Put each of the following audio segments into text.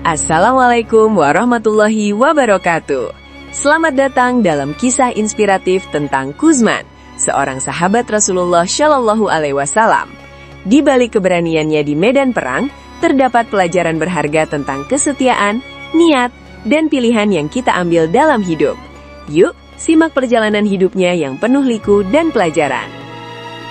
Assalamualaikum warahmatullahi wabarakatuh. Selamat datang dalam kisah inspiratif tentang Kuzman, seorang sahabat Rasulullah Shallallahu Alaihi Wasallam. Di balik keberaniannya di medan perang, terdapat pelajaran berharga tentang kesetiaan, niat, dan pilihan yang kita ambil dalam hidup. Yuk, simak perjalanan hidupnya yang penuh liku dan pelajaran.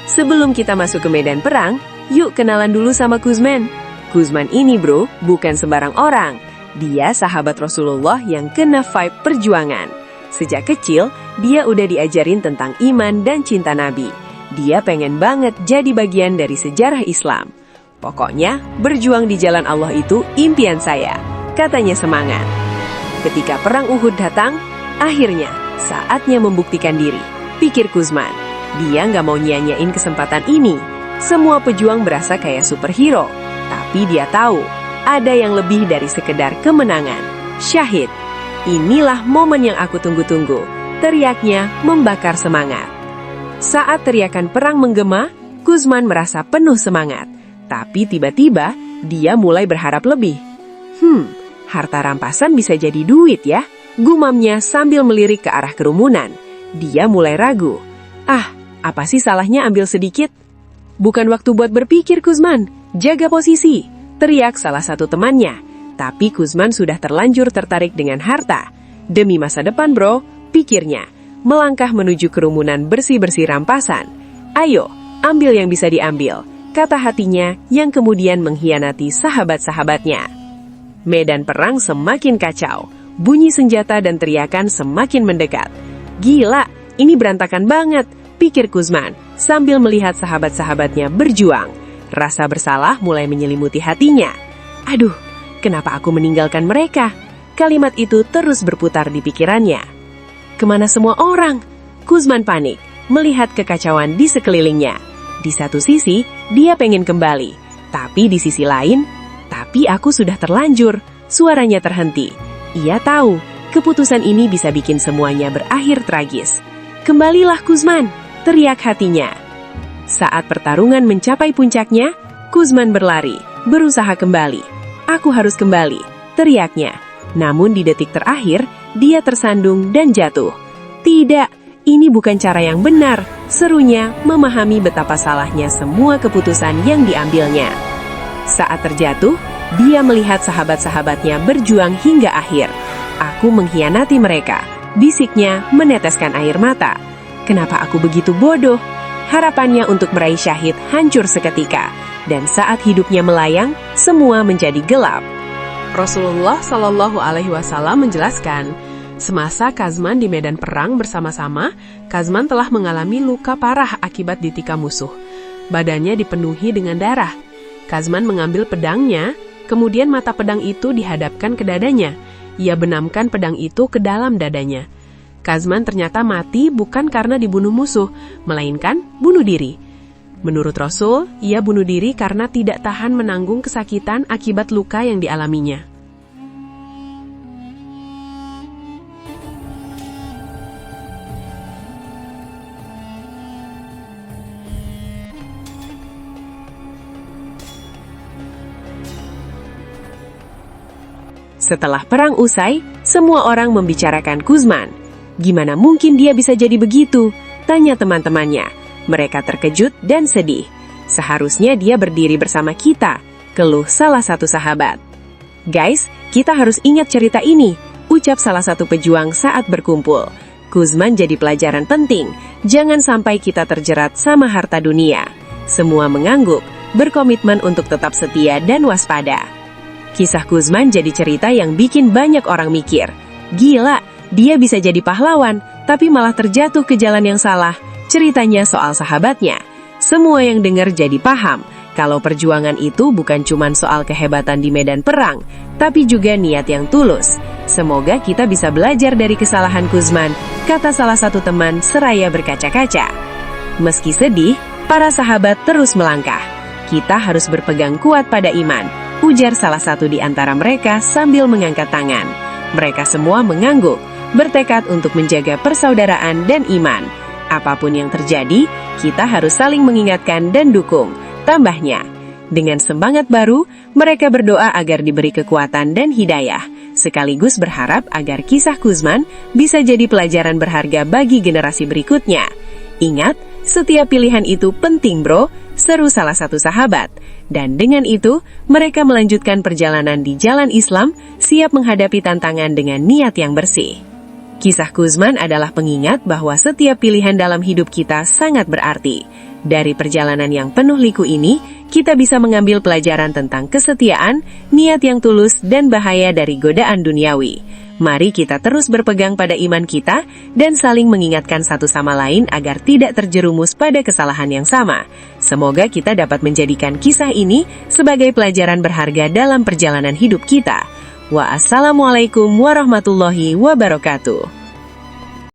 Sebelum kita masuk ke medan perang, yuk kenalan dulu sama Kuzman. Kuzman ini bro, bukan sembarang orang. Dia sahabat Rasulullah yang kena vibe perjuangan. Sejak kecil, dia udah diajarin tentang iman dan cinta Nabi. Dia pengen banget jadi bagian dari sejarah Islam. Pokoknya, berjuang di jalan Allah itu impian saya, katanya semangat. Ketika perang Uhud datang, akhirnya saatnya membuktikan diri, pikir Kuzman. Dia nggak mau nyanyain kesempatan ini. Semua pejuang berasa kayak superhero. Tapi dia tahu, ada yang lebih dari sekedar kemenangan. Syahid. Inilah momen yang aku tunggu-tunggu. Teriaknya membakar semangat. Saat teriakan perang menggema, Kuzman merasa penuh semangat. Tapi tiba-tiba, dia mulai berharap lebih. Harta rampasan bisa jadi duit ya, gumamnya sambil melirik ke arah kerumunan. Dia mulai ragu. Apa sih salahnya ambil sedikit? Bukan waktu buat berpikir, Kuzman. Jaga posisi, teriak salah satu temannya. Tapi Kuzman sudah terlanjur tertarik dengan harta. Demi masa depan bro, pikirnya. Melangkah menuju kerumunan bersih-bersih rampasan. Ayo, ambil yang bisa diambil, kata hatinya yang kemudian mengkhianati sahabat-sahabatnya. Medan perang semakin kacau. Bunyi senjata dan teriakan semakin mendekat. Gila, ini berantakan banget, pikir Kuzman sambil melihat sahabat-sahabatnya berjuang. Rasa bersalah mulai menyelimuti hatinya. Aduh, kenapa aku meninggalkan mereka? Kalimat itu terus berputar di pikirannya. Kemana semua orang? Kuzman panik, melihat kekacauan di sekelilingnya. Di satu sisi, dia pengen kembali. Tapi di sisi lain, tapi aku sudah terlanjur. Suaranya terhenti. Ia tahu, keputusan ini bisa bikin semuanya berakhir tragis. Kembalilah Kuzman, teriak hatinya. Saat pertarungan mencapai puncaknya, Kuzman berlari, berusaha kembali. Aku harus kembali, teriaknya. Namun di detik terakhir, dia tersandung dan jatuh. Tidak, ini bukan cara yang benar, serunya memahami betapa salahnya semua keputusan yang diambilnya. Saat terjatuh, dia melihat sahabat-sahabatnya berjuang hingga akhir. Aku mengkhianati mereka, bisiknya meneteskan air mata. Kenapa aku begitu bodoh? Harapannya untuk meraih syahid hancur seketika, dan saat hidupnya melayang, semua menjadi gelap. Rasulullah Shallallahu Alaihi Wasallam menjelaskan, semasa Kuzman di medan perang bersama-sama, Kuzman telah mengalami luka parah akibat ditikam musuh. Badannya dipenuhi dengan darah. Kuzman mengambil pedangnya, kemudian mata pedang itu dihadapkan ke dadanya. Ia benamkan pedang itu ke dalam dadanya. Kuzman ternyata mati bukan karena dibunuh musuh, melainkan bunuh diri. Menurut Rasul, ia bunuh diri karena tidak tahan menanggung kesakitan akibat luka yang dialaminya. Setelah perang usai, semua orang membicarakan Kuzman. Gimana mungkin dia bisa jadi begitu? Tanya teman-temannya. Mereka terkejut dan sedih. Seharusnya dia berdiri bersama kita, keluh salah satu sahabat. Guys, kita harus ingat cerita ini, ucap salah satu pejuang saat berkumpul. Kuzman jadi pelajaran penting, jangan sampai kita terjerat sama harta dunia. Semua mengangguk, berkomitmen untuk tetap setia dan waspada. Kisah Kuzman jadi cerita yang bikin banyak orang mikir. Gila, dia bisa jadi pahlawan, tapi malah terjatuh ke jalan yang salah. Ceritanya soal sahabatnya. Semua yang dengar jadi paham, kalau perjuangan itu bukan cuma soal kehebatan di medan perang, tapi juga niat yang tulus. Semoga kita bisa belajar dari kesalahan Kuzman, kata salah satu teman seraya berkaca-kaca. Meski sedih, para sahabat terus melangkah. Kita harus berpegang kuat pada iman, ujar salah satu di antara mereka sambil mengangkat tangan. Mereka semua mengangguk, bertekad untuk menjaga persaudaraan dan iman. Apapun yang terjadi, kita harus saling mengingatkan dan dukung. Tambahnya, Dengan semangat baru, mereka berdoa agar diberi kekuatan dan hidayah, sekaligus berharap agar kisah Kuzman bisa jadi pelajaran berharga bagi generasi berikutnya. Ingat, setiap pilihan itu penting bro, seru salah satu sahabat. Dan dengan itu, mereka melanjutkan perjalanan di jalan Islam, siap menghadapi tantangan dengan niat yang bersih. Kisah Kuzman adalah pengingat bahwa setiap pilihan dalam hidup kita sangat berarti. Dari perjalanan yang penuh liku ini, kita bisa mengambil pelajaran tentang kesetiaan, niat yang tulus, dan bahaya dari godaan duniawi. Mari kita terus berpegang pada iman kita dan saling mengingatkan satu sama lain agar tidak terjerumus pada kesalahan yang sama. Semoga kita dapat menjadikan kisah ini sebagai pelajaran berharga dalam perjalanan hidup kita. Wassalamualaikum warahmatullahi wabarakatuh.